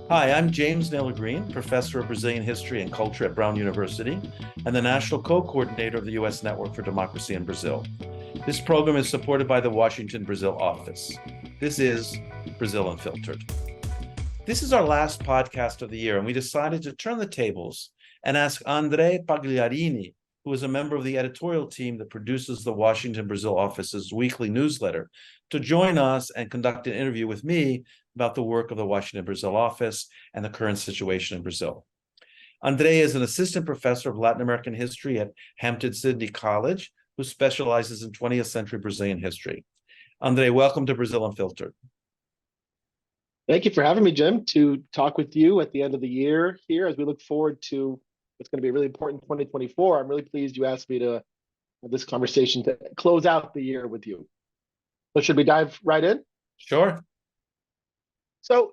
Hi, I'm James Naylor Green, professor of Brazilian history and culture at Brown University, and the national co-coordinator of the U.S. Network for Democracy in Brazil. This program is supported by the Washington, Brazil office. This is Brazil Unfiltered. This is our last podcast of the year, and we decided to turn the tables and ask André Pagliarini, who is a member of the editorial team that produces the Washington, Brazil office's weekly newsletter, to join us and conduct an interview with me about the work of the Washington, Brazil office and the current situation in Brazil. André is an assistant professor of Latin American history at Hampden-Sydney College, who specializes in 20th century Brazilian history. André, welcome to Brazil Unfiltered. Thank you for having me, Jim, to talk with you at the end of the year here as we look forward to what's going to be a really important 2024. I'm really pleased you asked me to have this conversation to close out the year with you. So should we dive right in? Sure. So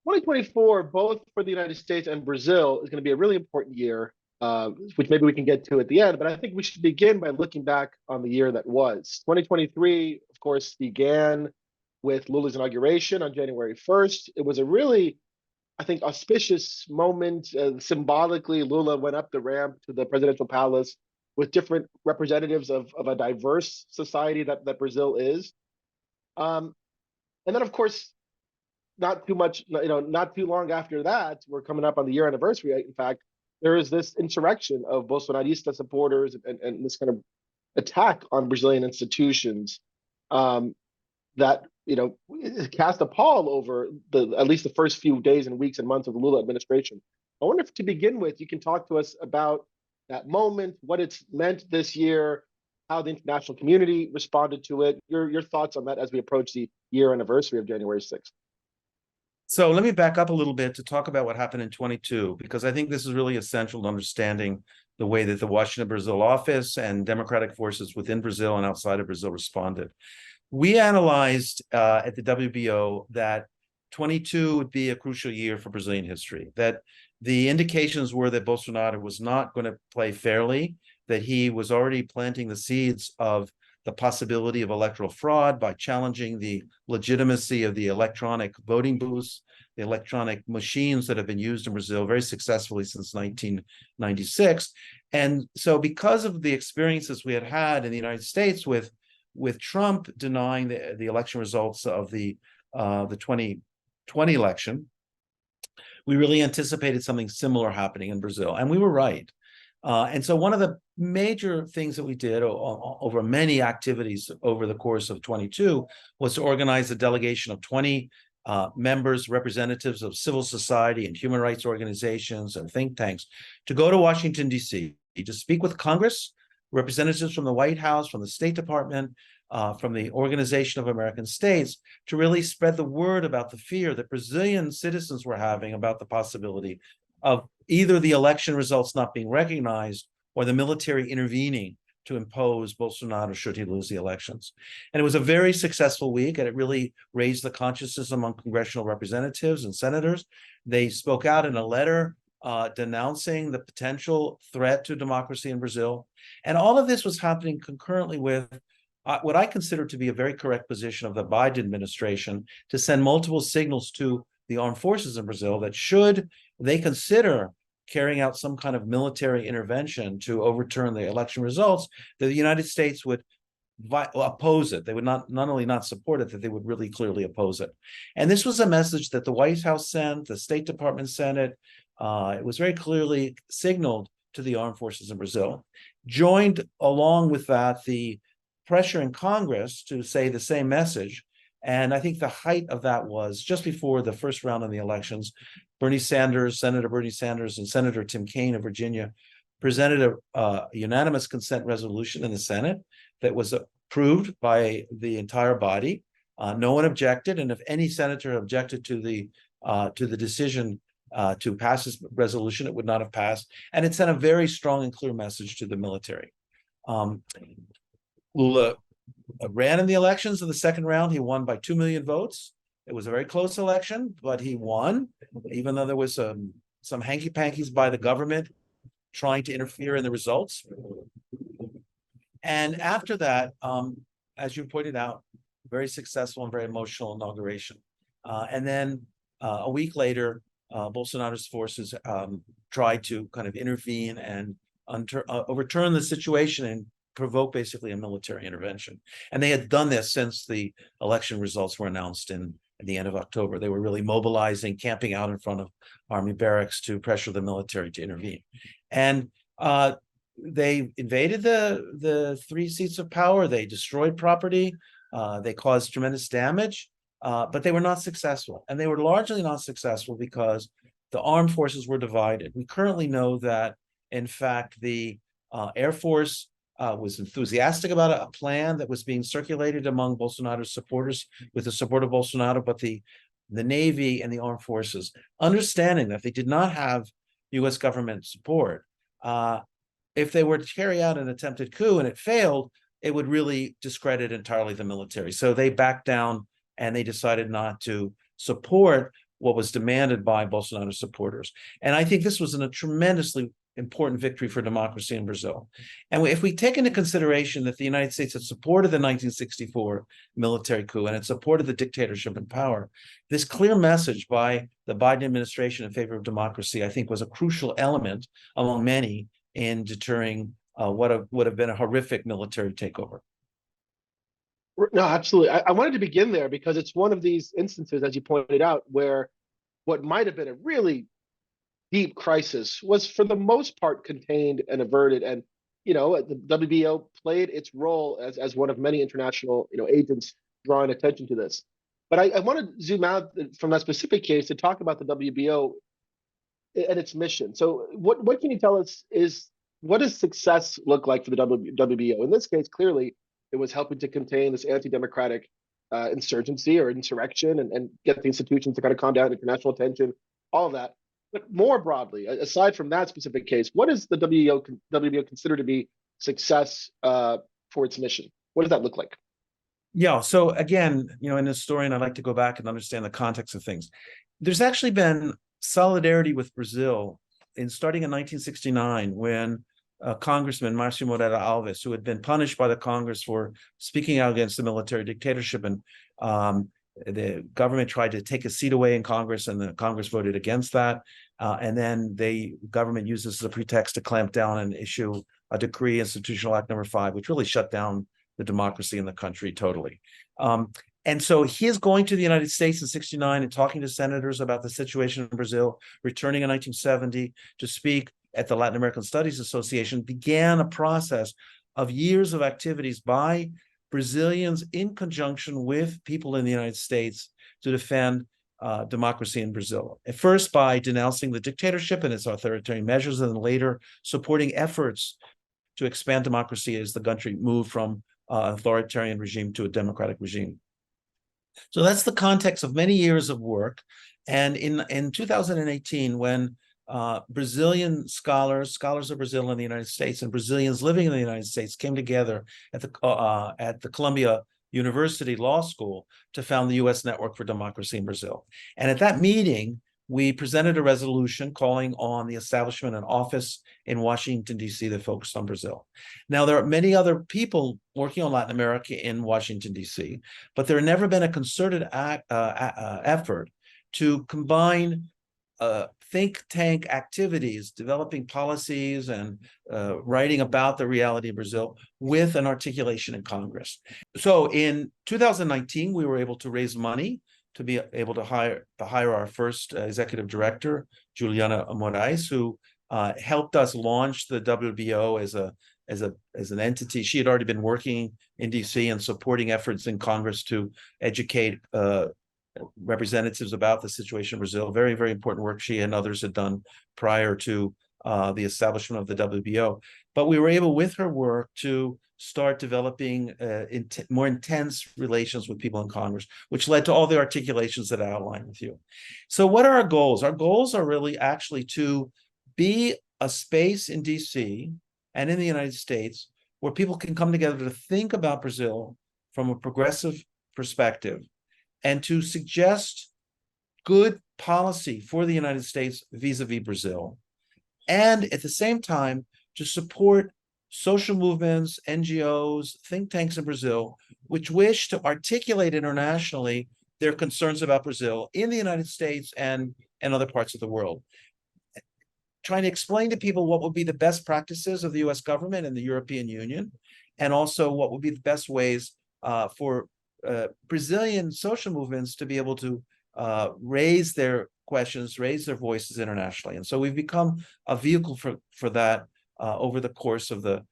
2024, both for the United States and Brazil, is going to be a really important year, which maybe we can get to at the end. But I think we should begin by looking back on the year that was. 2023, of course, began with Lula's inauguration on January 1st. It was a really, I think, auspicious moment. Symbolically, Lula went up the ramp to the presidential palace with different representatives of a diverse society that Brazil is. And then, of course, not too long after that, we're coming up on the year anniversary. In fact, there is this insurrection of Bolsonarista supporters and this kind of attack on Brazilian institutions that cast a pall over at least the first few days and weeks and months of the Lula administration. I wonder if, to begin with, you can talk to us about that moment, what it's meant this year, how the international community responded to it, your thoughts on that as we approach the year anniversary of January 6th. So let me back up a little bit to talk about what happened in 22, because I think this is really essential to understanding the way that the Washington, Brazil office and democratic forces within Brazil and outside of Brazil responded. We analyzed at the WBO that 22 would be a crucial year for Brazilian history, that the indications were that Bolsonaro was not going to play fairly, that he was already planting the seeds of the possibility of electoral fraud by challenging the legitimacy of the electronic voting booths, the electronic machines that have been used in Brazil very successfully since 1996. And so because of the experiences we had in the United States with Trump denying the election results of the 2020 election, we really anticipated something similar happening in Brazil, and we were right. And so one of the major things that we did over many activities over the course of 22 was to organize a delegation of 20 members, representatives of civil society and human rights organizations and think tanks to go to Washington, D.C., to speak with Congress, representatives from the White House, from the State Department, from the Organization of American States, to really spread the word about the fear that Brazilian citizens were having about the possibility of either the election results not being recognized or the military intervening to impose Bolsonaro should he lose the elections. And it was a very successful week, and it really raised the consciousness among congressional representatives and senators. They spoke out in a letter denouncing the potential threat to democracy in Brazil. And all of this was happening concurrently with what I consider to be a very correct position of the Biden administration to send multiple signals to the armed forces in Brazil that should they consider carrying out some kind of military intervention to overturn the election results, that the United States would oppose it. They would not only not support it, that they would really clearly oppose it. And this was a message that the White House sent, the State Department sent it. It was very clearly signaled to the armed forces in Brazil. Joined along with that, the pressure in Congress to say the same message. And I think the height of that was just before the first round of the elections. Senator Bernie Sanders and Senator Tim Kaine of Virginia presented a unanimous consent resolution in the Senate that was approved by the entire body. No one objected, and if any senator objected to the decision to pass this resolution, it would not have passed. And it sent a very strong and clear message to the military. Lula ran in the elections in the second round. He won by 2 million votes. It was a very close election, but he won, even though there was some hanky-pankies by the government trying to interfere in the results. And after that, as you pointed out, very successful and very emotional inauguration. And then a week later, Bolsonaro's forces tried to kind of intervene and overturn the situation and provoke basically a military intervention. And they had done this since the election results were announced at the end of October. They were really mobilizing, camping out in front of army barracks to pressure the military to intervene. And they invaded the 3 seats of power. They destroyed property. They caused tremendous damage, but they were not successful. And they were largely not successful because the armed forces were divided. We currently know that, in fact, the Air Force was enthusiastic about a plan that was being circulated among Bolsonaro's supporters with the support of Bolsonaro, but the Navy and the armed forces, understanding that they did not have U.S. government support, if they were to carry out an attempted coup and it failed, it would really discredit entirely the military. So they backed down and they decided not to support what was demanded by Bolsonaro supporters. And I think this was a tremendously important victory for democracy in Brazil. And if we take into consideration that the United States had supported the 1964 military coup and had supported the dictatorship in power, this clear message by the Biden administration in favor of democracy, I think, was a crucial element among many in deterring what would have been a horrific military takeover. No, absolutely. I wanted to begin there because it's one of these instances, as you pointed out, where what might have been a really deep crisis was for the most part contained and averted. And, the WBO played its role as one of many international, agents drawing attention to this. But I want to zoom out from that specific case to talk about the WBO and its mission. So what can you tell us what does success look like for the WBO? In this case, clearly, it was helping to contain this anti-democratic insurgency or insurrection and get the institutions to kind of calm down, international attention, all of that. But more broadly, aside from that specific case, what does the WBO consider to be success for its mission? What does that look like? Yeah. So again, in this story, and I'd like to go back and understand the context of things. There's actually been solidarity with Brazil starting in 1969 when Congressman Marcio Moreira Alves, who had been punished by the Congress for speaking out against the military dictatorship, and the government tried to take a seat away in Congress, and the Congress voted against that. And then the government used this as a pretext to clamp down and issue a decree, Institutional Act Number 5, which really shut down the democracy in the country totally. And so he is going to the United States in 1969 and talking to senators about the situation in Brazil, returning in 1970 to speak at the Latin American Studies Association, began a process of years of activities by Brazilians in conjunction with people in the United States to defend democracy in Brazil. At first by denouncing the dictatorship and its authoritarian measures, and then later supporting efforts to expand democracy as the country moved from authoritarian regime to a democratic regime. So that's the context of many years of work. And in 2018, when Brazilian scholars of Brazil in the United States, and Brazilians living in the United States came together at the Columbia University Law School to found the U.S. Network for Democracy in Brazil. And at that meeting, we presented a resolution calling on the establishment of an office in Washington, D.C. that focused on Brazil. Now, there are many other people working on Latin America in Washington, D.C., but there had never been a concerted effort to combine think tank activities, developing policies and writing about the reality of Brazil with an articulation in Congress. So in 2019, we were able to raise money to be able to hire our first executive director, Juliana Moraes, who helped us launch the WBO as an entity. She had already been working in DC and supporting efforts in Congress to educate representatives about the situation in Brazil. Very, very important work she and others had done prior to the establishment of the WBO. But we were able, with her work, to start developing more intense relations with people in Congress, which led to all the articulations that I outlined with you. So what are our goals? Our goals are really actually to be a space in DC and in the United States where people can come together to think about Brazil from a progressive perspective and to suggest good policy for the United States vis-a-vis Brazil. And at the same time, to support social movements, NGOs, think tanks in Brazil, which wish to articulate internationally their concerns about Brazil in the United States and and other parts of the world, trying to explain to people what would be the best practices of the US government and the European Union, and also what would be the best ways for Brazilian social movements to be able to raise their questions, raise their voices internationally. And so we've become a vehicle for that over the course of the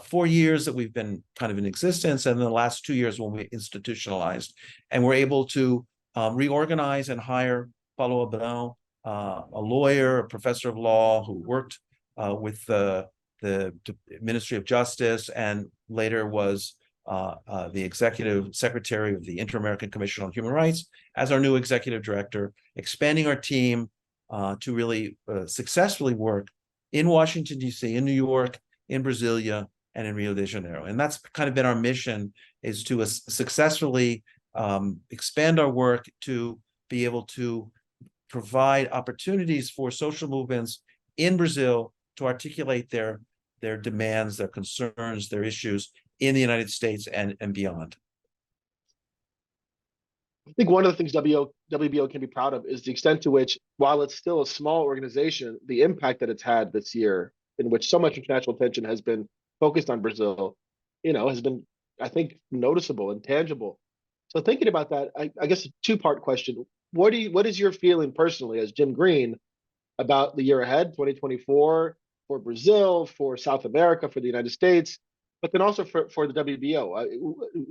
4 years that we've been kind of in existence, and the last 2 years when we institutionalized. And we're able to reorganize and hire Paulo and Piauí, a lawyer, a professor of law who worked with the Ministry of Justice and later was the executive secretary of the Inter-American Commission on Human Rights, as our new executive director, expanding our team to really successfully work in Washington, D.C., in New York, in Brasilia, and in Rio de Janeiro. And that's kind of been our mission, is to successfully expand our work to be able to provide opportunities for social movements in Brazil to articulate their demands, their concerns, their issues in the United States and beyond. I think one of the things WBO can be proud of is the extent to which, while it's still a small organization, the impact that it's had this year, in which so much international attention has been focused on Brazil, has been, I think, noticeable and tangible. So thinking about that, I guess a two-part question. What is your feeling personally as Jim Green about the year ahead, 2024, for Brazil, for South America, for the United States, but then also for the WBO?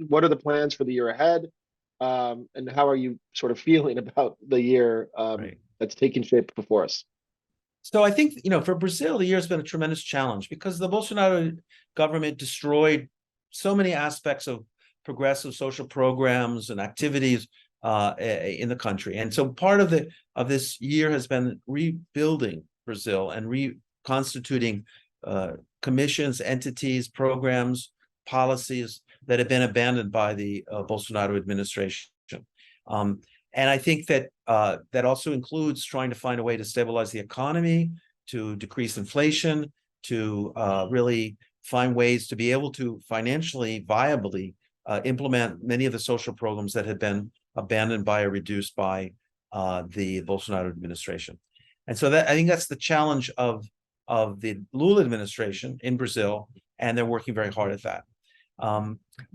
What are the plans for the year ahead? And how are you sort of feeling about the year that's taking shape before us? So I think, for Brazil, the year has been a tremendous challenge because the Bolsonaro government destroyed so many aspects of progressive social programs and activities in the country. And so part of this year has been rebuilding Brazil and reconstituting commissions, entities, programs, policies that have been abandoned by the Bolsonaro administration. And I think that that also includes trying to find a way to stabilize the economy, to decrease inflation, to really find ways to be able to financially viably implement many of the social programs that had been abandoned by or reduced by the Bolsonaro administration. And so I think that's the challenge of the Lula administration in Brazil, and they're working very hard at that.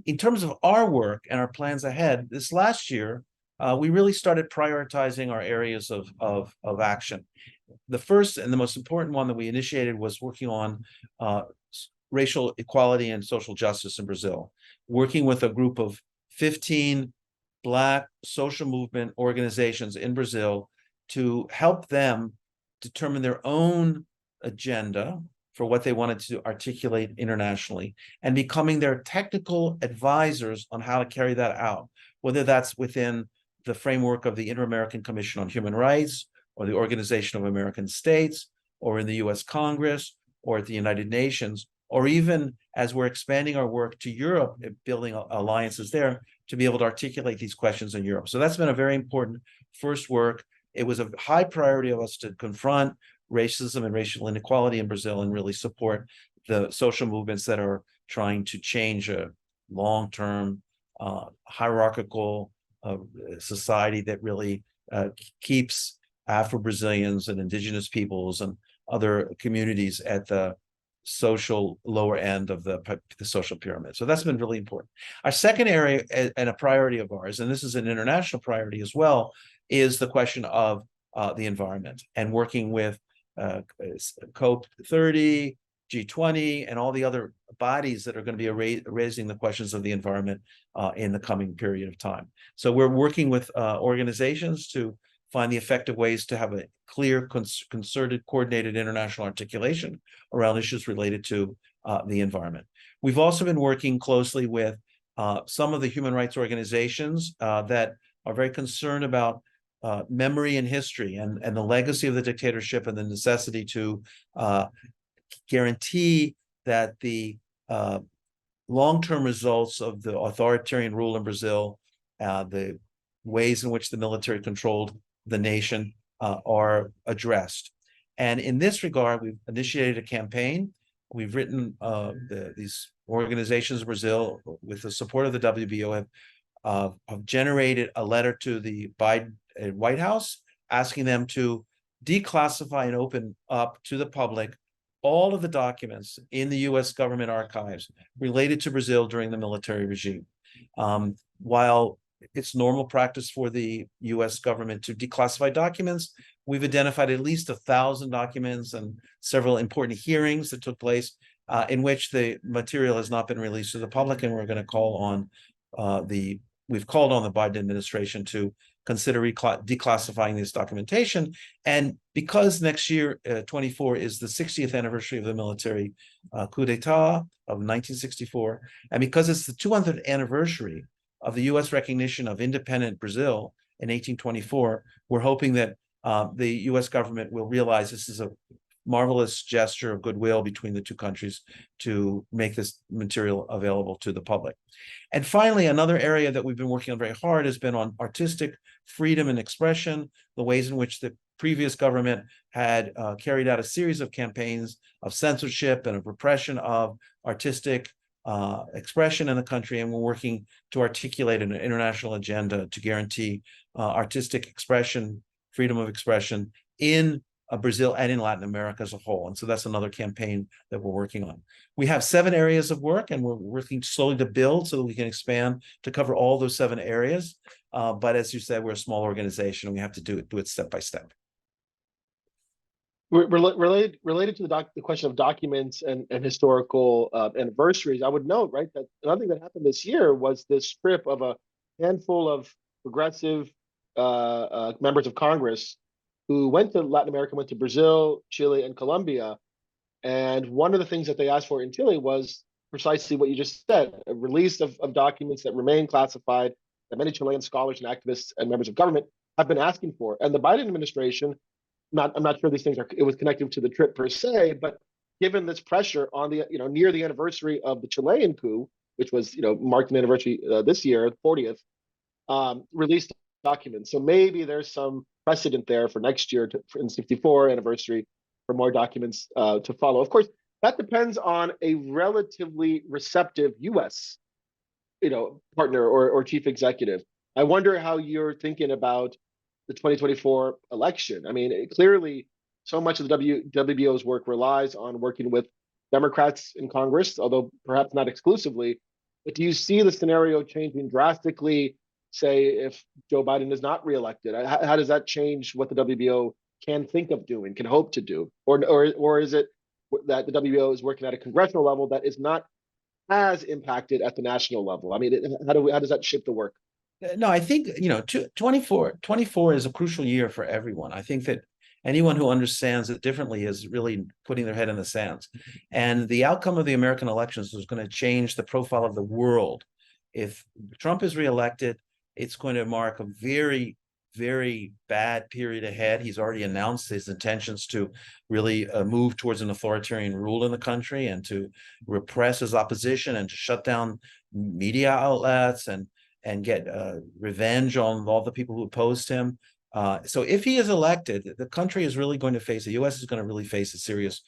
In terms of our work and our plans ahead, this last year, we really started prioritizing our areas of action. The first and the most important one that we initiated was working on racial equality and social justice in Brazil, working with a group of 15 Black social movement organizations in Brazil to help them determine their own agenda for what they wanted to articulate internationally, and becoming their technical advisors on how to carry that out, whether that's within the framework of the Inter-American Commission on Human Rights, or the Organization of American States, or in the US Congress, or at the United Nations, or even as we're expanding our work to Europe, building alliances there to be able to articulate these questions in Europe. So that's been a very important first work. It was a high priority of us to confront racism and racial inequality in Brazil and really support the social movements that are trying to change a long-term hierarchical society that really keeps Afro-Brazilians and indigenous peoples and other communities at the social lower end of the social pyramid. So that's been really important. Our second area and a priority of ours, and this is an international priority as well, is the question of the environment and working with COP30, G20, and all the other bodies that are going to be raising the questions of the environment in the coming period of time. So we're working with organizations to find the effective ways to have a clear, concerted, coordinated international articulation around issues related to the environment. We've also been working closely with some of the human rights organizations that are very concerned about memory and history and the legacy of the dictatorship and the necessity to guarantee that the long-term results of the authoritarian rule in Brazil, the ways in which the military controlled the nation are addressed. And in this regard, we've initiated a campaign. We've written these organizations in Brazil, with the support of the WBO, have generated a letter to the Biden White House asking them to declassify and open up to the public all of the documents in the US government archives related to Brazil during the military regime. While it's normal practice for the US government to declassify documents, we've identified at least 1,000 documents and several important hearings that took place in which the material has not been released to the public, and we're going to call on we've called on the Biden administration to consider declassifying this documentation. And because next year, 24, is the 60th anniversary of the military coup d'etat of 1964, and because it's the 200th anniversary of the US recognition of independent Brazil in 1824, we're hoping that the US government will realize this is a marvelous gesture of goodwill between the two countries to make this material available to the public. And finally, another area that we've been working on very hard has been on artistic freedom and expression, the ways in which the previous government had carried out a series of campaigns of censorship and of repression of artistic expression in the country, and we're working to articulate an international agenda to guarantee artistic expression, freedom of expression in Brazil and in Latin America as a whole. And so that's another campaign that we're working on. We have 7 areas of work, and we're working slowly to build so that we can expand to cover all those 7 areas. But as you said, we're a small organization and we have to do it step by step. Related to the question of documents and historical anniversaries, I would note, right, that another thing that happened this year was this trip of a handful of progressive members of Congress who went to Latin America, went to Brazil, Chile, and Colombia. And one of the things that they asked for in Chile was precisely what you just said, a release of documents that remain classified, that many Chilean scholars and activists and members of government have been asking for. And the Biden administration, I'm not sure these things it was connected to the trip per se, but given this pressure on the, near the anniversary of the Chilean coup, which was, marked an anniversary this year, 40th, released documents. So maybe there's some precedent there for next year in 64 anniversary for more documents to follow. Of course, that depends on a relatively receptive U.S. partner or chief executive. I wonder how you're thinking about the 2024 election. I mean, clearly, so much of the WBO's work relies on working with Democrats in Congress, although perhaps not exclusively. But do you see the scenario changing drastically, say, if Joe Biden is not reelected? How does that change what the WBO can think of doing, can hope to do? Or is it that the WBO is working at a congressional level that is not as impacted at the national level? I mean, how does that shape the work? No, I think, 24 is a crucial year for everyone. I think that anyone who understands it differently is really putting their head in the sand. And the outcome of the American elections is going to change the profile of the world. If Trump is reelected, it's going to mark a very, very bad period ahead. He's already announced his intentions to really move towards an authoritarian rule in the country and to repress his opposition and to shut down media outlets and get revenge on all the people who opposed him. So if he is elected, the country is really going to face, the U.S. is going to really face a serious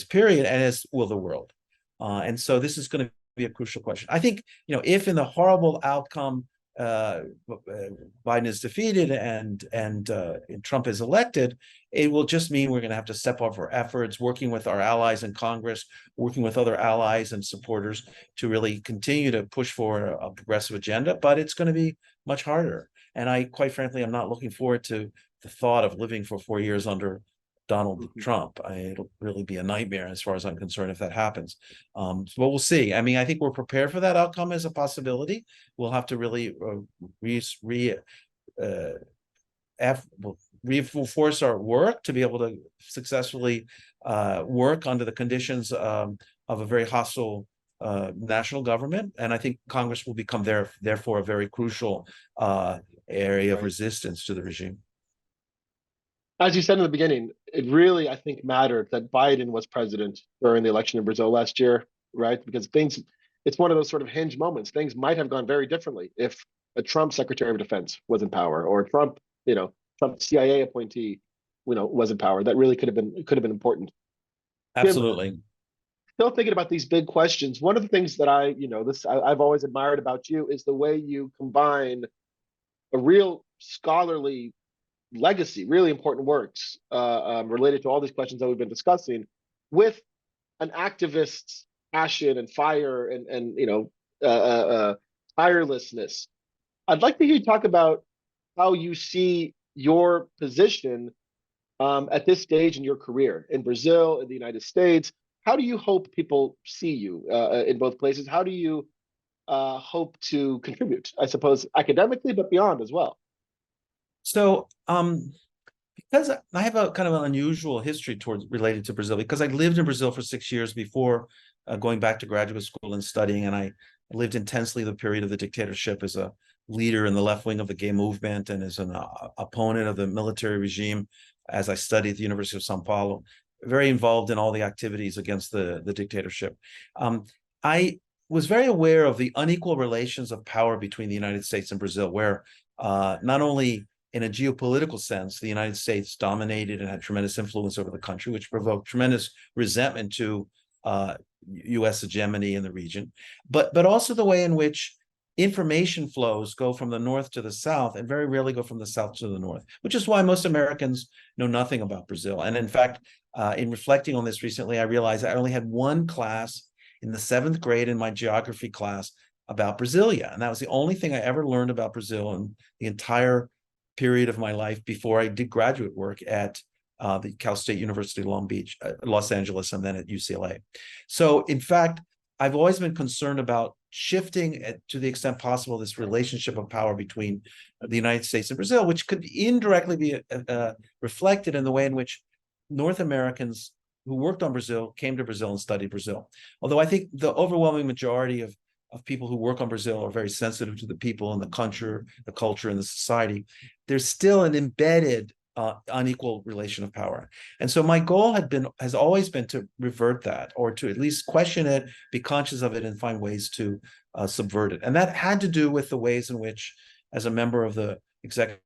period, and as will the world. And so this is going to be a crucial question. I think, if in the horrible outcome, Biden is defeated and Trump is elected, it will just mean we're going to have to step up our efforts, working with our allies in Congress, working with other allies and supporters to really continue to push for a progressive agenda. But it's going to be much harder. And I, quite frankly, I'm not looking forward to the thought of living for 4 years under Donald Trump. It'll really be a nightmare as far as I'm concerned if that happens. But we'll see. I mean, I think we're prepared for that outcome as a possibility. We'll have to really reinforce our work to be able to successfully work under the conditions of a very hostile national government. And I think Congress will become therefore a very crucial area of resistance to the regime. As you said in the beginning, it really, I think, mattered that Biden was president during the election in Brazil last year, right? Because it's one of those sort of hinge moments. Things might have gone very differently if a Trump Secretary of Defense was in power, or Trump CIA appointee, was in power. That really could have been important. Absolutely. Jim, still thinking about these big questions. One of the things that I've always admired about you is the way you combine a real scholarly legacy, really important works related to all these questions that we've been discussing, with an activist's passion and fire and tirelessness. I'd like to hear you talk about how you see your position at this stage in your career in Brazil, in the United States. How do you hope people see you in both places? How do you hope to contribute, I suppose, academically, but beyond as well? So, because I have a kind of an unusual history towards related to Brazil, because I lived in Brazil for 6 years before going back to graduate school and studying, and I lived intensely the period of the dictatorship as a leader in the left wing of the gay movement and as an opponent of the military regime as I studied at the University of Sao Paulo, very involved in all the activities against the dictatorship. I was very aware of the unequal relations of power between the United States and Brazil, where not only in a geopolitical sense, the United States dominated and had tremendous influence over the country, which provoked tremendous resentment to U.S. hegemony in the region, but also the way in which information flows go from the north to the south and very rarely go from the south to the north, which is why most Americans know nothing about Brazil. And in fact, in reflecting on this recently, I realized I only had one class in the 7th grade in my geography class about Brasilia. And that was the only thing I ever learned about Brazil in the entire period of my life before I did graduate work at the Cal State University, Long Beach, Los Angeles, and then at UCLA. So in fact, I've always been concerned about shifting to the extent possible this relationship of power between the United States and Brazil, which could indirectly be reflected in the way in which North Americans who worked on Brazil came to Brazil and studied Brazil. Although I think the overwhelming majority of people who work on Brazil are very sensitive to the people and the culture and the society, there's still an embedded unequal relation of power. And so my goal has always been to revert that, or to at least question it, be conscious of it, and find ways to subvert it. And that had to do with the ways in which, as a member of the executive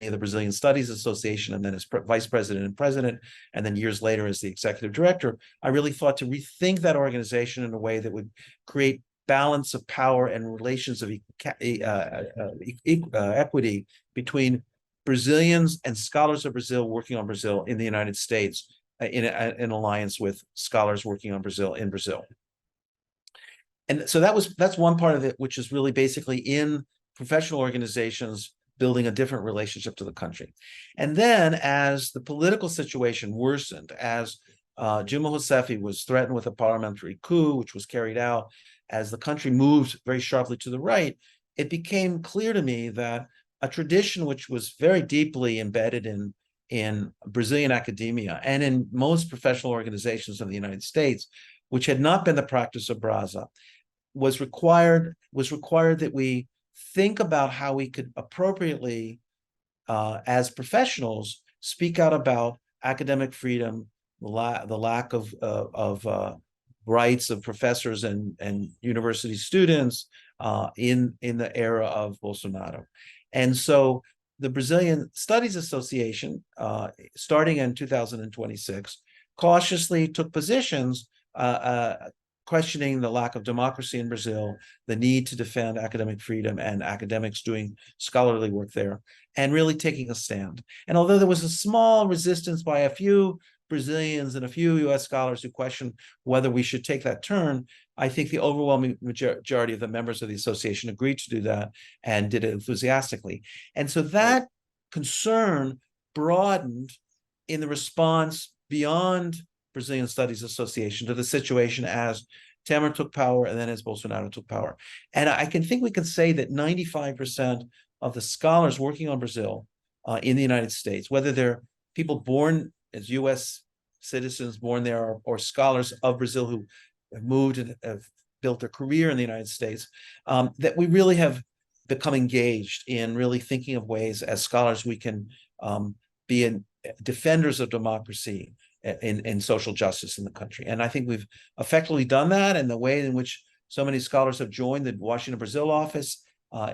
of the Brazilian Studies Association, and then as vice president and president, and then years later as the executive director, I really thought to rethink that organization in a way that would create balance of power and relations of equity between Brazilians and scholars of Brazil working on Brazil in the United States, in alliance with scholars working on Brazil in Brazil. And so that's one part of it, which is really basically in professional organizations building a different relationship to the country. And then as the political situation worsened, as Dilma Rousseff was threatened with a parliamentary coup, which was carried out, as the country moved very sharply to the right, it became clear to me that a tradition which was very deeply embedded in Brazilian academia and in most professional organizations of the United States, which had not been the practice of Brasa, was required that we think about how we could appropriately, as professionals, speak out about academic freedom, the lack of rights of professors and university students in the era of Bolsonaro. And so the Brazilian Studies Association, starting in 2026, cautiously took positions questioning the lack of democracy in Brazil, the need to defend academic freedom and academics doing scholarly work there, and really taking a stand. And although there was a small resistance by a few Brazilians and a few US scholars who questioned whether we should take that turn, I think the overwhelming majority of the members of the association agreed to do that and did it enthusiastically. And so that concern broadened in the response beyond Brazilian Studies Association to the situation as Temer took power and then as Bolsonaro took power. And I think we can say that 95% of the scholars working on Brazil in the United States, whether they're people born as US citizens born there or scholars of Brazil who have moved and have built their career in the United States, that we really have become engaged in really thinking of ways as scholars we can be defenders of democracy in social justice in the country. And I think we've effectively done that, and the way in which so many scholars have joined the Washington Brazil office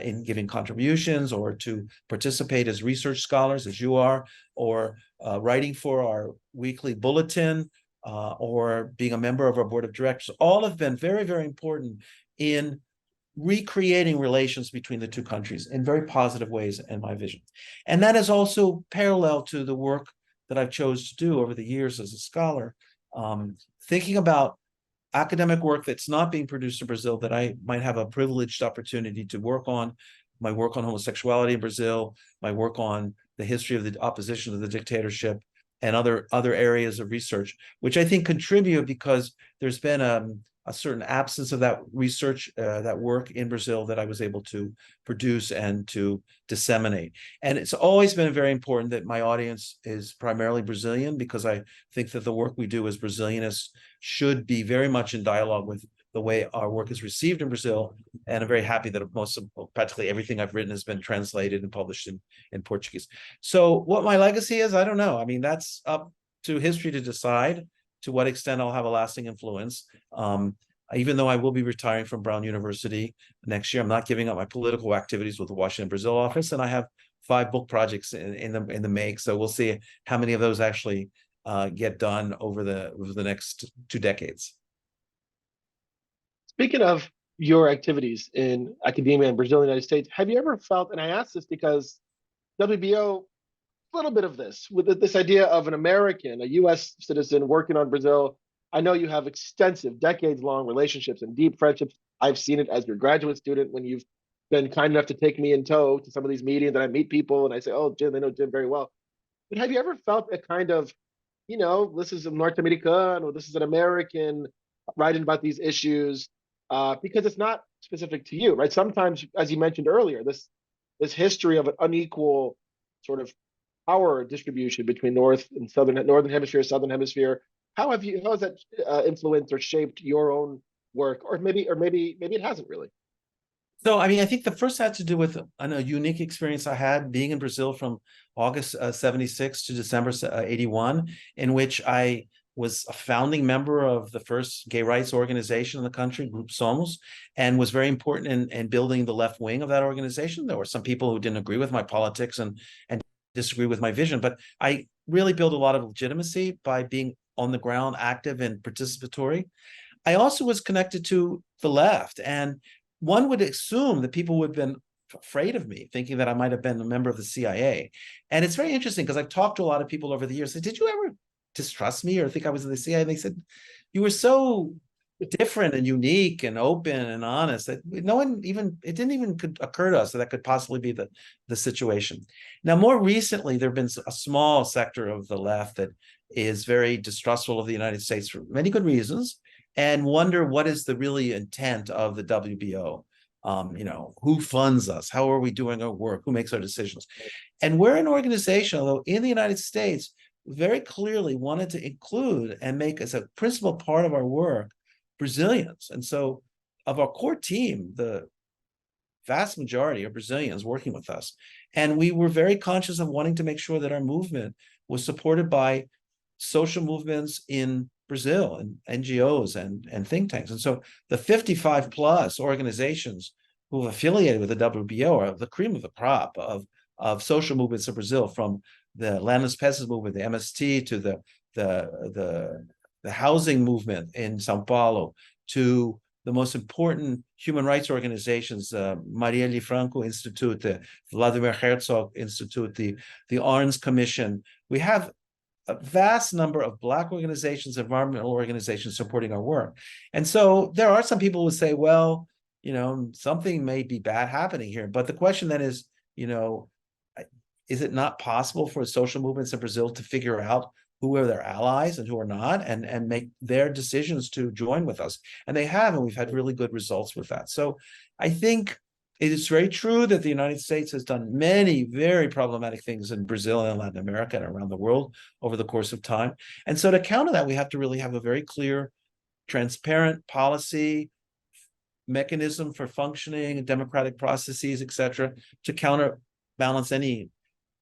in giving contributions or to participate as research scholars, as you are, or writing for our weekly bulletin, or being a member of our board of directors, all have been very, very important in recreating relations between the two countries in very positive ways, in my vision. And that is also parallel to the work that I've chose to do over the years as a scholar, thinking about academic work that's not being produced in Brazil that I might have a privileged opportunity to work on, my work on homosexuality in Brazil, my work on the history of the opposition to the dictatorship, and other areas of research, which I think contribute because there's been a certain absence of that research, that work in Brazil that I was able to produce and to disseminate. And it's always been very important that my audience is primarily Brazilian, because I think that the work we do as Brazilianists should be very much in dialogue with the way our work is received in Brazil. And I'm very happy that practically everything I've written has been translated and published in Portuguese. So what my legacy is, I don't know. I mean, that's up to history to decide to what extent I'll have a lasting influence. Even though I will be retiring from Brown University next year, I'm not giving up my political activities with the Washington Brazil office, and I have 5 book projects in the make. So we'll see how many of those actually get done over the next 2 decades. Speaking of your activities in academia in Brazil and the United States, have you ever felt, and I ask this because WBO, a little bit of this, with this idea of an American, a US citizen working on Brazil. I know you have extensive, decades-long relationships and deep friendships. I've seen it as your graduate student when you've been kind enough to take me in tow to some of these meetings, and I meet people and I say, oh, Jim, they know Jim very well. But have you ever felt a kind of, this is a North American, or this is an American writing about these issues, because it's not specific to you, right? Sometimes, as you mentioned earlier, this history of an unequal sort of power distribution between northern hemisphere, southern hemisphere. How has that influenced or shaped your own work, or maybe it hasn't really? So, I mean, I think the first had to do with a unique experience I had being in Brazil from August 76 to December 81, in which I was a founding member of the first gay rights organization in the country, Group Somos, and was very important in building the left wing of that organization. There were some people who didn't agree with my politics and disagree with my vision, but I really built a lot of legitimacy by being on the ground, active and participatory. I also was connected to the left, and one would assume that people would have been afraid of me, thinking that I might have been a member of the CIA. And it's very interesting because I've talked to a lot of people over the years. Said, did you ever distrust me or think I was in the CIA? And they said, you were so different and unique and open and honest that it didn't even occur to us that could possibly be the situation. Now, more recently, there have been a small sector of the left that is very distrustful of the United States for many good reasons, and wonder what is the really intent of the WBO. Who funds us? How are we doing our work? Who makes our decisions? And we're an organization, although in the United States, very clearly wanted to include and make as a principal part of our work Brazilians. And so of our core team, the vast majority are Brazilians working with us. And we were very conscious of wanting to make sure that our movement was supported by social movements in Brazil and NGOs and think tanks. And so the 55 plus organizations who have affiliated with the WBO are the cream of the crop of social movements in Brazil, from the landless peasants movement, the MST, to the housing movement in Sao Paulo, to the most important human rights organizations, Marielle Franco Institute, the Vladimir Herzog Institute, the Arns Commission. We have a vast number of Black organizations, environmental organizations supporting our work. And so there are some people who say, well, something may be bad happening here. But the question then is, is it not possible for social movements in Brazil to figure out who are their allies and who are not, and make their decisions to join with us? And they have, and we've had really good results with that. So I think it is very true that the United States has done many very problematic things in Brazil and Latin America and around the world over the course of time. And so to counter that, we have to really have a very clear, transparent policy mechanism for functioning and democratic processes, et cetera, to counterbalance any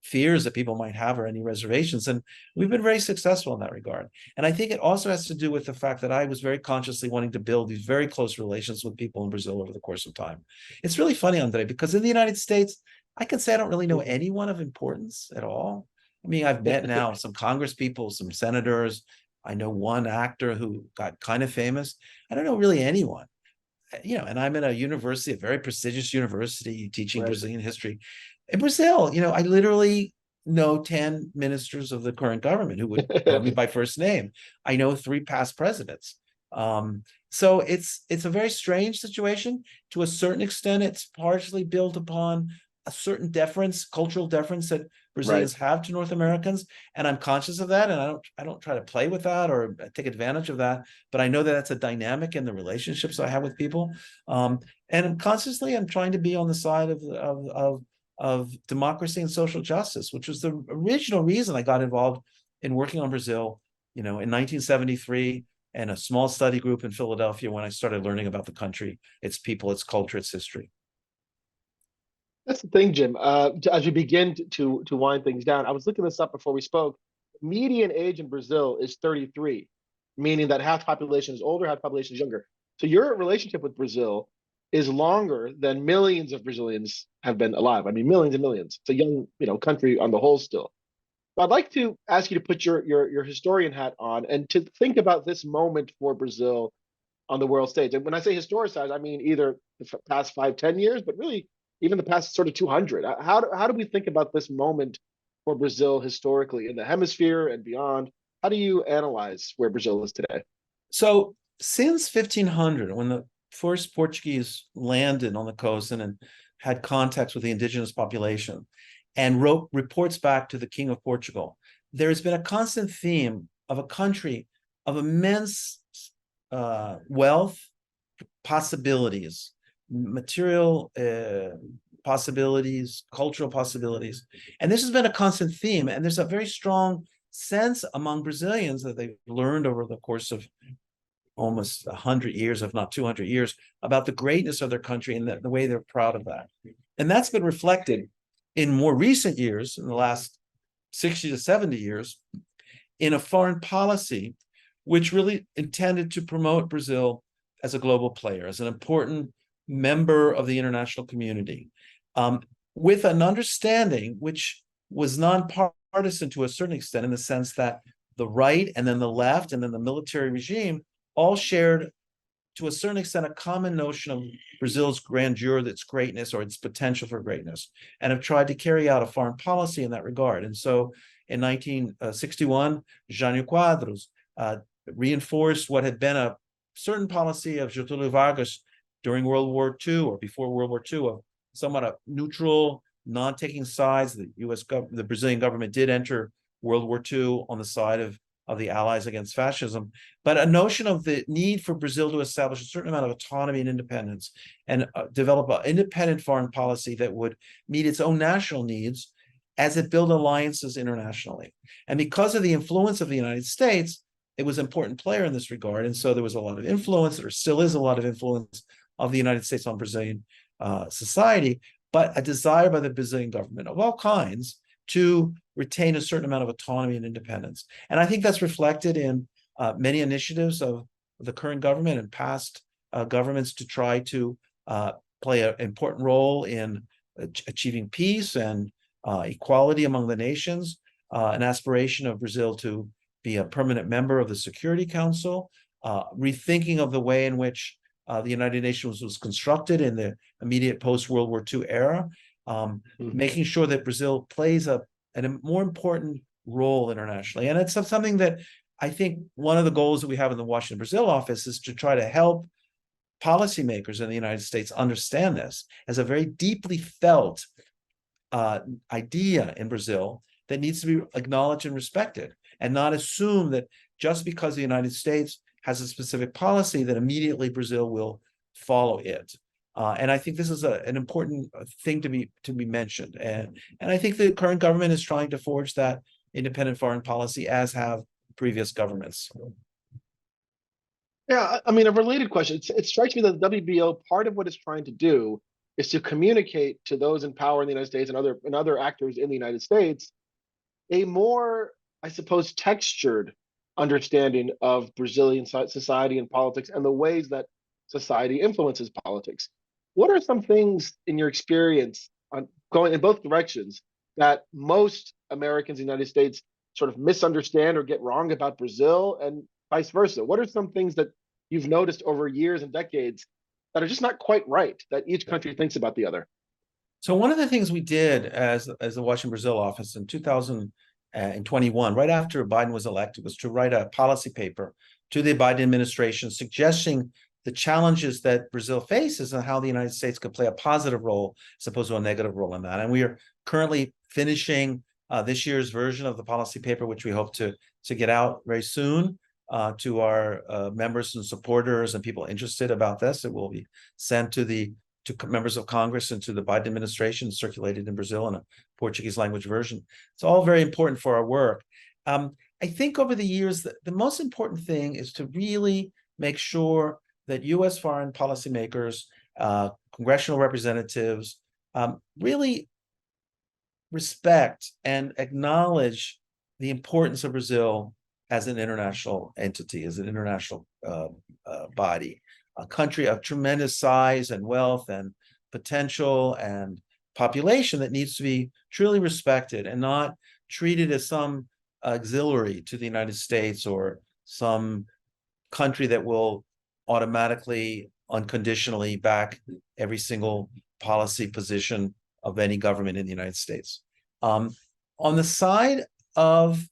fears that people might have or any reservations. And we've been very successful in that regard. And I think it also has to do with the fact that I was very consciously wanting to build these very close relations with people in Brazil over the course of time. It's really funny, Andre, because in the United States, I can say I don't really know anyone of importance at all. I mean, I've met now some Congress people, some senators. I know one actor who got kind of famous. I don't know really anyone. and I'm in a university, a very prestigious university, teaching Right. Brazilian history. In Brazil, I literally know 10 ministers of the current government who would know me by first name. I know 3 past presidents. So it's a very strange situation. To a certain extent, it's partially built upon a certain deference, cultural deference that Right. Brazilians have to North Americans, and I'm conscious of that, and I don't try to play with that or take advantage of that. But I know that that's a dynamic in the relationships I have with people, and consciously I'm trying to be on the side of democracy and social justice, which was the original reason I got involved in working on Brazil, in 1973, and a small study group in Philadelphia when I started learning about the country, its people, its culture, its history. That's the thing, Jim. As we begin to wind things down, I was looking this up before we spoke. Median age in Brazil is 33, meaning that half the population is older, half the population is younger. So your relationship with Brazil is longer than millions of Brazilians have been alive. I mean, millions and millions. It's a young, country on the whole still. I'd like to ask you to put your historian hat on and to think about this moment for Brazil on the world stage. And when I say historicize, I mean either the past 5, 10 years, but really even the past sort of 200. How do we think about this moment for Brazil historically in the hemisphere and beyond? How do you analyze where Brazil is today? So since 1500, when the first Portuguese landed on the coast and had contacts with the indigenous population and wrote reports back to the King of Portugal, there has been a constant theme of a country of immense wealth, possibilities, material possibilities, cultural possibilities. And this has been a constant theme. And there's a very strong sense among Brazilians that they've learned over the course of almost 100 years, if not 200 years, about the greatness of their country and the way they're proud of that. And that's been reflected in more recent years, in the last 60 to 70 years, in a foreign policy which really intended to promote Brazil as a global player, as an important member of the international community, with an understanding which was nonpartisan to a certain extent, in the sense that the right and then the left and then the military regime all shared, to a certain extent, a common notion of Brazil's grandeur, its greatness, or its potential for greatness, and have tried to carry out a foreign policy in that regard. And so in 1961, Jânio Quadros reinforced what had been a certain policy of Getúlio Vargas during World War II or before World War II, of somewhat a neutral, non-taking sides. The Brazilian government did enter World War II on the side of the Allies against fascism, but a notion of the need for Brazil to establish a certain amount of autonomy and independence and develop an independent foreign policy that would meet its own national needs as it built alliances internationally. And because of the influence of the United States, it was an important player in this regard. And so there was a lot of influence, or still is a lot of influence, of the United States on Brazilian society, but a desire by the Brazilian government of all kinds to retain a certain amount of autonomy and independence. And I think that's reflected in many initiatives of the current government and past governments to try to play an important role in achieving peace and equality among the nations, an aspiration of Brazil to be a permanent member of the Security Council, rethinking of the way in which the United Nations was constructed in the immediate post-World War II era, making sure that Brazil plays a more important role internationally. And it's something that I think one of the goals that we have in the Washington Brazil office is to try to help policymakers in the United States understand this as a very deeply felt idea in Brazil that needs to be acknowledged and respected, and not assume that just because the United States has a specific policy that immediately Brazil will follow it. And I think this is an important thing to be mentioned. And I think the current government is trying to forge that independent foreign policy, as have previous governments. Yeah, I mean, a related question. It strikes me that the WBO, part of what it's trying to do is to communicate to those in power in the United States and other actors in the United States a more, I suppose, textured understanding of Brazilian society and politics and the ways that society influences politics. What are some things in your experience on going in both directions that most Americans in the United States sort of misunderstand or get wrong about Brazil, and vice versa? What are some things that you've noticed over years and decades that are just not quite right, that each country thinks about the other? So one of the things we did as the Washington Brazil office in 2021, right after Biden was elected, was to write a policy paper to the Biden administration suggesting the challenges that Brazil faces and how the United States could play a positive role as opposed to a negative role in that. And we are currently finishing this year's version of the policy paper, which we hope to get out very soon to our members and supporters and people interested about this. It will be sent to members of Congress and to the Biden administration, circulated in Brazil in a Portuguese language version. It's all very important for our work. I think over the years, the most important thing is to really make sure that U.S. foreign policymakers, congressional representatives, really respect and acknowledge the importance of Brazil as an international entity, as an international body, a country of tremendous size and wealth and potential and population that needs to be truly respected and not treated as some auxiliary to the United States or some country that will automatically, unconditionally back every single policy position of any government in the United States. On the side of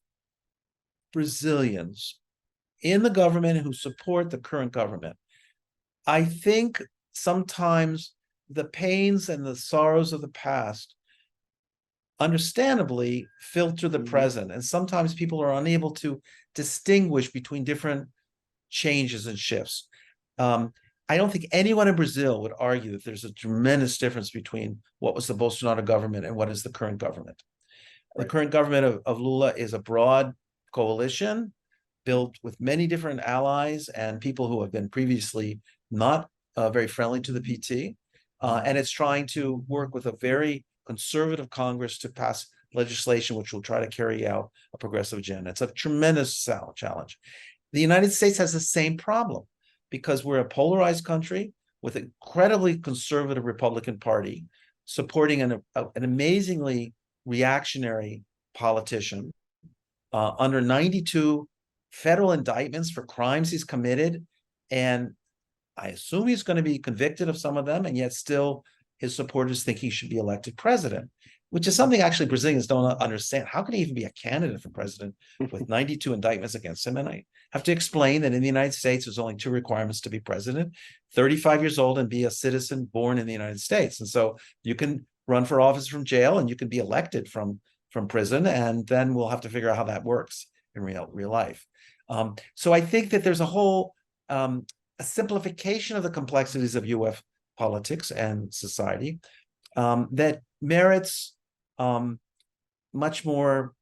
Brazilians in the government who support the current government, I think sometimes the pains and the sorrows of the past understandably filter the present, and sometimes people are unable to distinguish between different changes and shifts. I don't think anyone in Brazil would argue that there's a tremendous difference between what was the Bolsonaro government and what is the current government. Right. The current government of Lula is a broad coalition built with many different allies and people who have been previously not very friendly to the PT. And it's trying to work with a very conservative Congress to pass legislation which will try to carry out a progressive agenda. It's a tremendous challenge. The United States has the same problem because we're a polarized country with an incredibly conservative Republican Party supporting an amazingly reactionary politician under 92 federal indictments for crimes he's committed. And I assume he's going to be convicted of some of them, and yet still his supporters think he should be elected president, which is something actually Brazilians don't understand. How can he even be a candidate for president with 92 indictments against him? And I have to explain that in the United States, there's only two requirements to be president: 35 years old and be a citizen born in the United States. And so you can run for office from jail and you can be elected from prison, and then we'll have to figure out how that works in real life. So I think that there's a whole a simplification of the complexities of U.S. politics and society that merits much more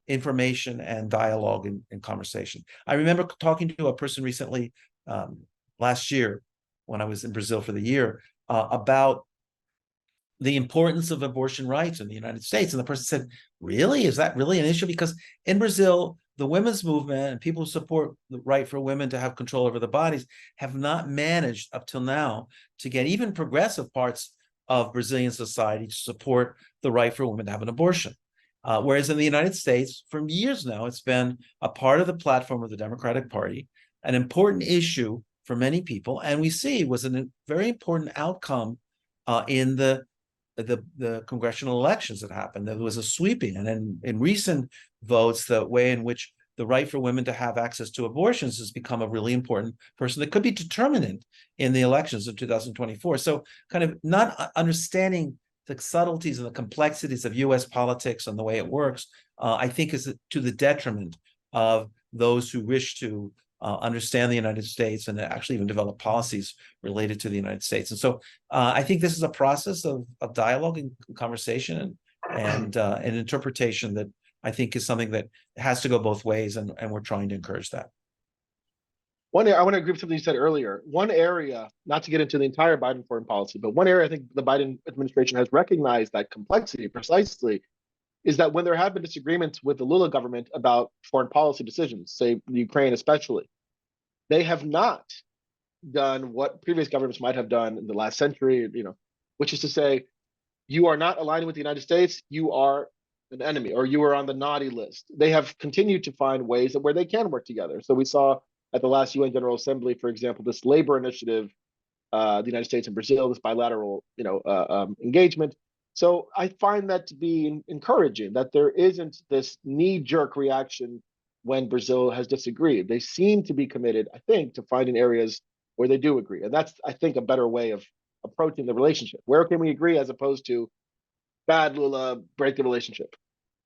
information and dialogue and conversation. I remember talking to a person recently last year when I was in Brazil for the year about the importance of abortion rights in the United States. And the person said, really? Is that really an issue? Because in Brazil, the women's movement and people who support the right for women to have control over their bodies have not managed up till now to get even progressive parts of Brazilian society to support the right for women to have an abortion. Whereas in the United States, for years now, it's been a part of the platform of the Democratic Party, an important issue for many people. And we see was a very important outcome in the congressional elections that happened. There was a sweeping, and in recent votes, the way in which the right for women to have access to abortions has become a really important person that could be determinant in the elections of 2024. So kind of not understanding the subtleties and the complexities of U.S. politics and the way it works, I think is to the detriment of those who wish to understand the United States and actually even develop policies related to the United States. And so I think this is a process of dialogue and conversation and an interpretation that I think is something that has to go both ways, and we're trying to encourage that. I want to agree with something you said earlier. One area, not to get into the entire Biden foreign policy, but one area I think the Biden administration has recognized that complexity precisely is that when there have been disagreements with the Lula government about foreign policy decisions, say Ukraine especially, they have not done what previous governments might have done in the last century, which is to say, you are not aligning with the United States, you are an enemy, or you are on the naughty list. They have continued to find ways where they can work together. So we saw at the last UN General Assembly, for example, this labor initiative the United States and Brazil, this bilateral, engagement. So I find that to be encouraging, that there isn't this knee-jerk reaction when Brazil has disagreed. They seem to be committed, I think, to finding areas where they do agree. And that's, I think, a better way of approaching the relationship. Where can we agree as opposed to bad Lula, break the relationship?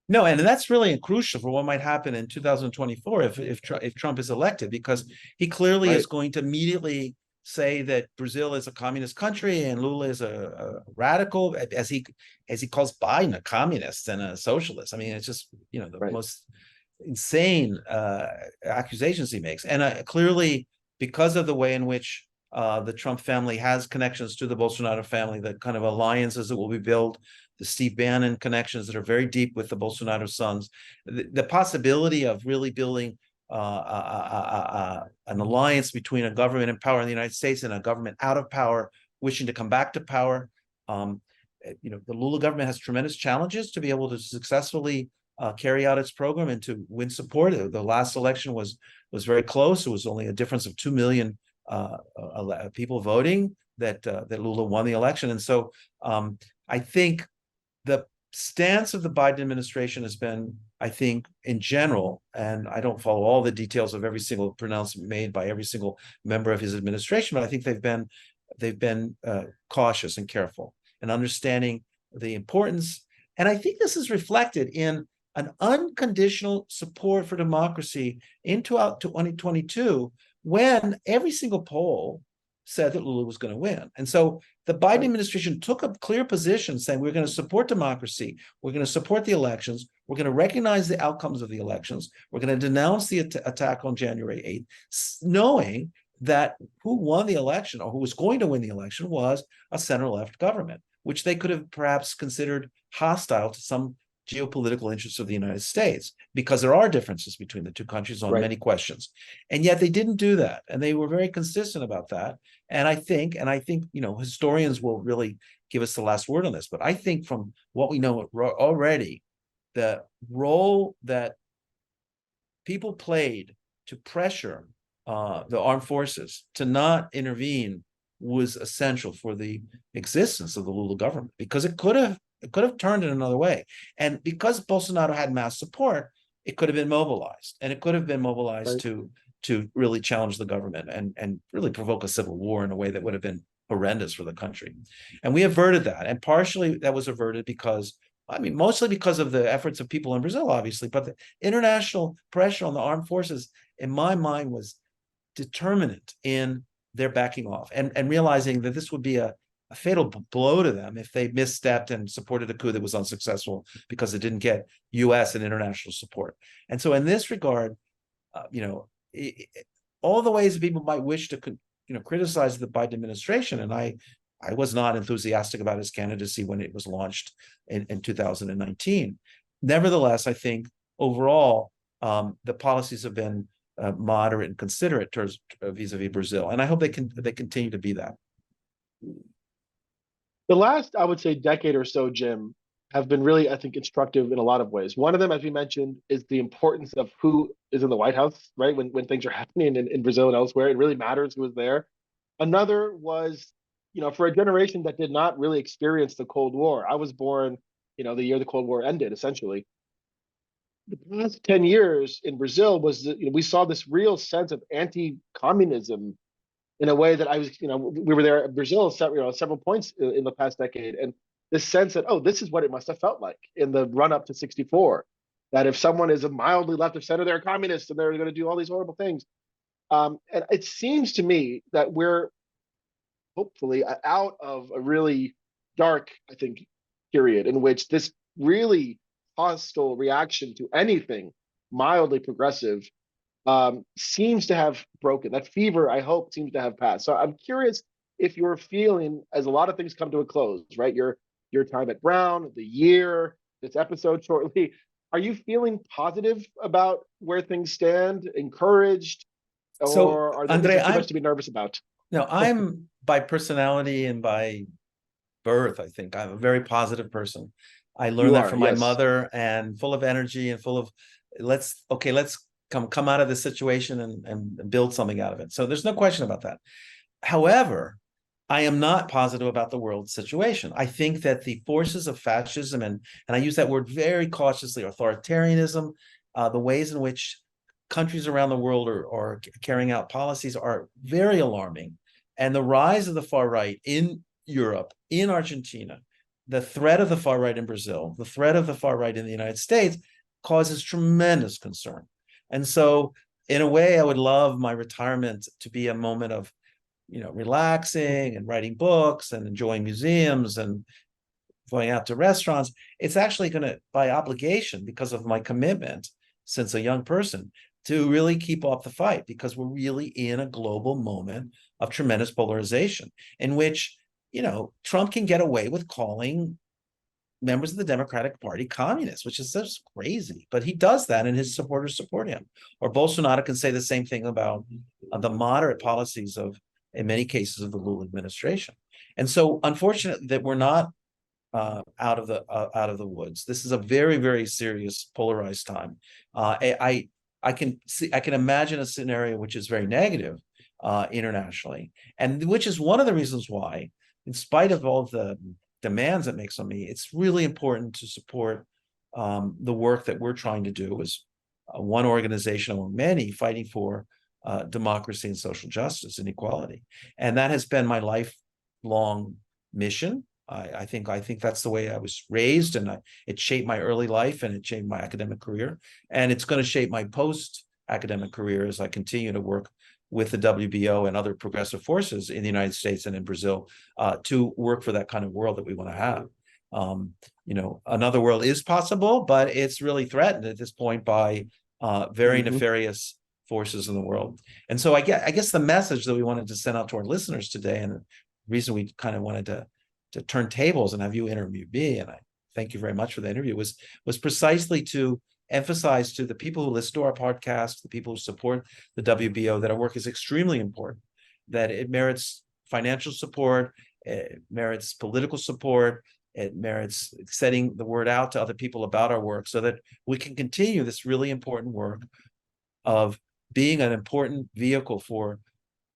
No, and that's really crucial for what might happen in 2024 if Trump is elected, because he clearly is Right. going to immediately say that Brazil is a communist country and Lula is a radical, as he calls Biden a communist and a socialist. I mean, it's just the Right. most insane accusations he makes, and clearly because of the way in which the Trump family has connections to the Bolsonaro family, the kind of alliances that will be built, the Steve Bannon connections that are very deep with the Bolsonaro sons, the possibility of really building an alliance between a government in power in the United States and a government out of power, wishing to come back to power. The Lula government has tremendous challenges to be able to successfully carry out its program and to win support. The last election was very close. It was only a difference of 2 million people voting that Lula won the election. And so I think the stance of the Biden administration has been, I think, in general, and I don't follow all the details of every single pronouncement made by every single member of his administration, but I think they've been cautious and careful and understanding the importance. And I think this is reflected in an unconditional support for democracy into 2022, when every single poll said that Lula was going to win. And so the Biden administration took a clear position saying, we're going to support democracy, we're going to support the elections, we're going to recognize the outcomes of the elections, we're going to denounce the attack on January 8th, knowing that who won the election, or who was going to win the election, was a center-left government, which they could have perhaps considered hostile to some geopolitical interests of the United States, because there are differences between the two countries on many questions. And yet they didn't do that. And they were very consistent about that. And I think, historians will really give us the last word on this, but I think from what we know already, the role that people played to pressure the armed forces to not intervene was essential for the existence of the Lula government, because it could have turned it another way. And because Bolsonaro had mass support, it could have been mobilized, and it could have been mobilized to really challenge the government and really provoke a civil war in a way that would have been horrendous for the country. And we averted that. And partially that was averted because, mostly because of the efforts of people in Brazil, obviously, but the international pressure on the armed forces, in my mind, was determinant in their backing off and realizing that this would be a fatal blow to them if they misstepped and supported a coup that was unsuccessful because it didn't get U.S. and international support. And so in this regard, all the ways people might wish to criticize the Biden administration, and I was not enthusiastic about his candidacy when it was launched in 2019. Nevertheless, I think overall the policies have been moderate and considerate towards vis-a-vis Brazil, and I hope they continue to be that. The last, I would say, decade or so, Jim, have been really, I think, instructive in a lot of ways. One of them, as we mentioned, is the importance of who is in the White House, right? When things are happening in Brazil and elsewhere, it really matters who is there. Another was, for a generation that did not really experience the Cold War. I was born, the year the Cold War ended, essentially. The past 10 years in Brazil was, we saw this real sense of anti-communism in a way that I was, we were there in Brazil several points in the past decade. And this sense that, oh, this is what it must have felt like in the run up to 64, that if someone is a mildly left of center, they're a communist and they're going to do all these horrible things. And it seems to me that we're hopefully out of a really dark, I think, period in which this really hostile reaction to anything mildly progressive seems to have broken. That fever, I hope, seems to have passed. So I'm curious if you're feeling, as a lot of things come to a close, right? Your time at Brown, the year, this episode shortly. Are you feeling positive about where things stand, encouraged, or are there Andre, too much to be nervous about? No, I'm by personality and by birth, I think I'm a very positive person. I learned that from my mother, and full of energy and full of let's come out of this situation and build something out of it. So there's no question about that. However, I am not positive about the world situation. I think that the forces of fascism, and I use that word very cautiously, authoritarianism, the ways in which countries around the world are carrying out policies are very alarming. And the rise of the far right in Europe, in Argentina, the threat of the far right in Brazil, the threat of the far right in the United States causes tremendous concern. And so, in a way, I would love my retirement to be a moment of, relaxing and writing books and enjoying museums and going out to restaurants. It's actually going to, by obligation, because of my commitment since a young person, to really keep up the fight, because we're really in a global moment of tremendous polarization in which, Trump can get away with calling members of the Democratic Party communists, which is just crazy. But he does that, and his supporters support him. Or Bolsonaro can say the same thing about the moderate policies of, in many cases, of the Lula administration. And so, unfortunate that we're not out of the woods. This is a very, very serious, polarized time. I can imagine a scenario which is very negative internationally, and which is one of the reasons why, in spite of all the demands it makes on me, it's really important to support the work that we're trying to do as one organization among many fighting for democracy and social justice and equality. And that has been my lifelong mission. I think that's the way I was raised, and it shaped my early life, and it shaped my academic career, and it's going to shape my post-academic career as I continue to work with the WBO and other progressive forces in the United States and in Brazil to work for that kind of world that we want to have. Another world is possible, but it's really threatened at this point by very nefarious forces in the world. And so I guess the message that we wanted to send out to our listeners today, and the reason we kind of wanted to turn tables and have you interview me, and I thank you very much for the interview, was precisely to emphasize to the people who listen to our podcast, the people who support the WBO, that our work is extremely important, that it merits financial support, it merits political support, it merits setting the word out to other people about our work, so that we can continue this really important work of being an important vehicle for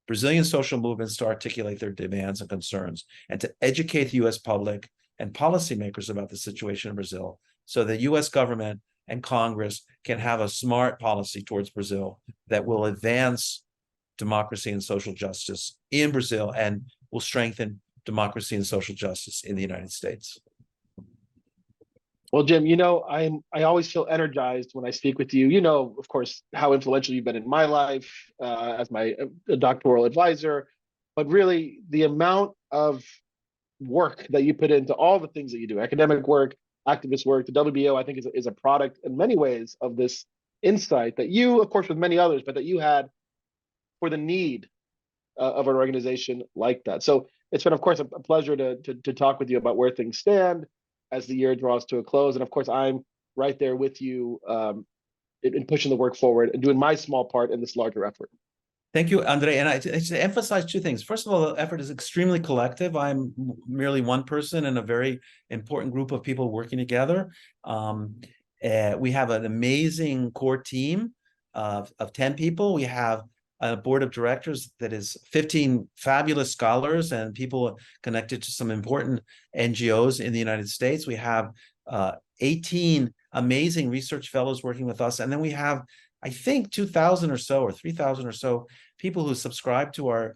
Brazilian social movements to articulate their demands and concerns, and to educate the U.S. public and policymakers about the situation in Brazil, so the U.S. government and Congress can have a smart policy towards Brazil that will advance democracy and social justice in Brazil and will strengthen democracy and social justice in the United States. Well, Jim, I always feel energized when I speak with you. Of course, how influential you've been in my life as my doctoral advisor, but really the amount of work that you put into all the things that you do, academic work, activist work, the WBO, I think is a product in many ways of this insight that you, of course, with many others, but that you had for the need of an organization like that. So it's been, of course, a pleasure to talk with you about where things stand as the year draws to a close. And of course, I'm right there with you in pushing the work forward and doing my small part in this larger effort. Thank you, Andre. And I to emphasize two things. First of all, the effort is extremely collective. I'm merely one person in a very important group of people working together. We have an amazing core team of 10 people. We have a board of directors that is 15 fabulous scholars and people connected to some important NGOs in the United States. We have 18 amazing research fellows working with us. And then we have, I think, 2,000 or so, or 3,000 or so people who subscribe to our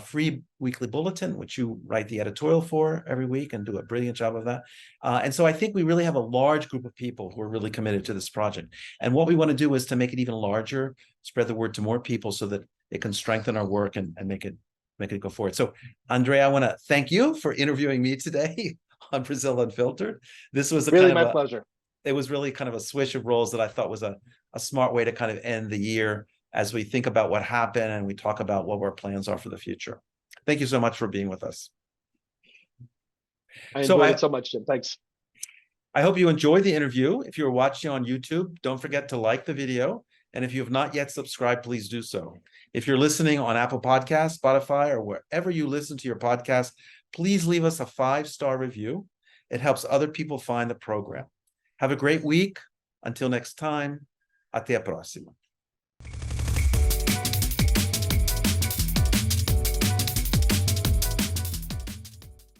free weekly bulletin, which you write the editorial for every week and do a brilliant job of that. And so I think we really have a large group of people who are really committed to this project. And what we want to do is to make it even larger, spread the word to more people so that it can strengthen our work and make it go forward. So, Andre, I want to thank you for interviewing me today on Brazil Unfiltered. This was really my pleasure. It was really kind of a swish of roles that I thought was a smart way to kind of end the year as we think about what happened and we talk about what our plans are for the future. Thank you so much for being with us. I enjoyed it so much, Jim. Thanks. I hope you enjoyed the interview. If you're watching on YouTube, don't forget to like the video. And if you have not yet subscribed, please do so. If you're listening on Apple Podcasts, Spotify, or wherever you listen to your podcast, please leave us a 5-star review. It helps other people find the program. Have a great week. Until next time, até a próxima.